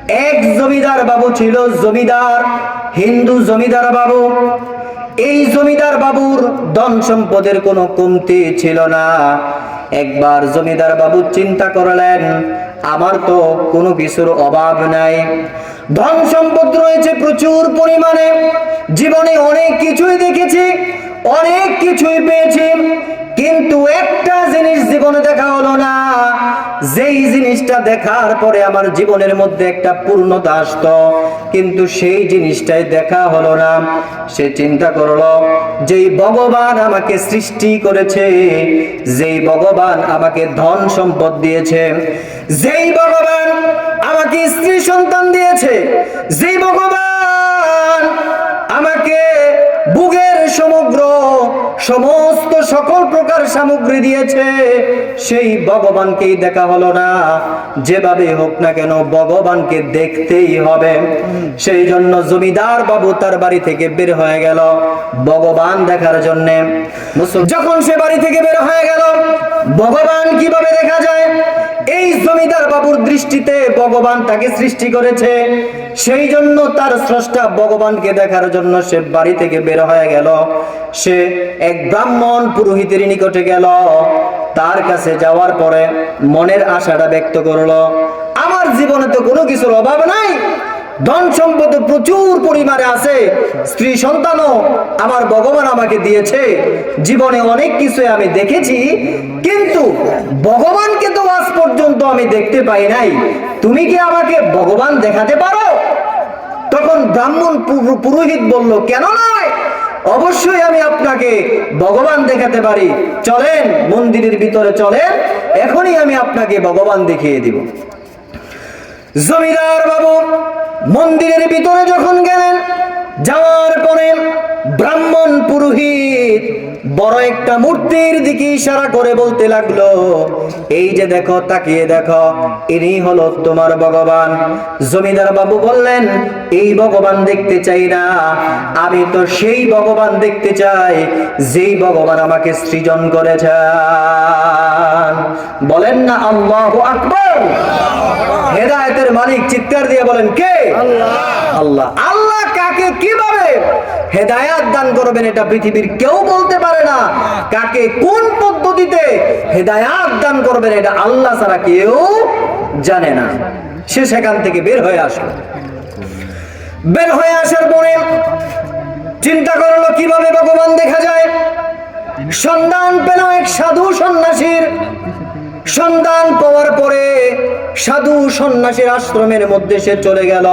এক জমিদার বাবু ছিল, জমিদার, হিন্দু জমিদার বাবু। এই জমিদার বাবুর ধন সম্পদের কোনো কমতি ছিল না। একবার জমিদার বাবু চিন্তা করলেন, আমার তো কোনো কিছুর অভাব নাই, ধন সম্পদ রয়েছে প্রচুর পরিমাণে, জীবনে অনেক কিছুই দেখেছি, অনেক কিছুই পেয়েছি, কিন্তু একটা জিনিস জীবনে দেখা হলো না। যেই জিনিসটা দেখার পরে আমার জীবনের মধ্যে একটা পূর্ণতা আসতো, কিন্তু সেই জিনিসটাই দেখা হলো না। সে চিন্তা করলো, যেই ভগবান আমাকে সৃষ্টি করেছে, যেই ভগবান আমাকে ধন সম্পদ দিয়েছে, যেই ভগবান আমাকে স্ত্রী সন্তান দিয়েছে, যেই ভগবান আমাকে বুকের সমস্ত সকল প্রকার সামগ্রী দিয়েছে, সেই ভগবানকেই দেখা হলো না। যেভাবে হোক না কেন ভগবানকে দেখতেই হবে। সেই জন্য জমিদার বাবু তার বাড়ি থেকে বের হয়ে গেল ভগবান দেখার জন্য। যখন সে বাড়ি থেকে বের হয়ে গেল, ভগবান কিভাবে দেখা যায়? এই জমিদার বাবুর দৃষ্টিতে ভগবান তাকে সৃষ্টি করেছে, সেই জন্য তার স্রষ্টা ভগবানকে দেখার জন্য সে বাড়ি থেকে বের হয়ে গেল। সে এক ব্রাহ্মণ পুরোহিতের নিকটে গেল। তার কাছে যাওয়ার পরে মনের আশাটা ব্যক্ত করলো, আমার জীবনে তো কোনো কিছুর অভাব নাই, ধন সম্পদ প্রচুর পরিমাণে আছে, স্ত্রী সন্তানও আমার ভগবান আমাকে দিয়েছে, জীবনে অনেক কিছু আমি দেখেছি, কিন্তু ভগবানকে তো আজ পর্যন্ত আমি দেখতে পাই নাই, তুমি কি আমাকে ভগবান দেখাতে পারো? তখন ব্রাহ্মণ পুরোহিত বলল, কেন নয়, অবশ্যই আমি আপনাকে ভগবান দেখাতে পারি, চলেন মন্দিরের ভিতরে চলেন, এখনই আমি আপনাকে ভগবান দেখিয়ে দিব। জমিদার বাবু মন্দিরের ভিতরে যখন গেলেন, যাওয়ার পরে ব্রাহ্মণ পুরোহিত বড় একটা মূর্তির দিকে ইশারা করে বলতে লাগলো, এই যে দেখো, তাকিয়ে দেখো, ইনি হলো তোমার ভগবান। জমিদার বাবু বললেন, এই ভগবান দেখতে চাই না, আমি তো সেই ভগবান দেখতে চাই যেই ভগবান আমাকে সৃজন করেছেন। বলেন না আল্লাহু আকবার। হেদায়েতের মালিক চিৎকার দিয়ে বলেন, কে? আল্লাহ। আল্লাহ কাকে কিভাবে হেদায়েত দান করবেন এটা পৃথিবীর কেউ বলতে পারে না। কাকে কোন পদ্ধতিতে হেদায়েত দান করবেন এটা আল্লাহ ছাড়া কেউ জানে না। সে সেখান থেকে বের হয়ে আসলো। বের হয়ে আসার পরে চিন্তা করলো কিভাবে ভগবান দেখা যায়। সন্ধান পেল এক সাধু সন্ন্যাসীর। সন্ধান পাওয়ার পরে সাধু সন্ন্যাসীর আশ্রমের মধ্যে সে চলে গেল।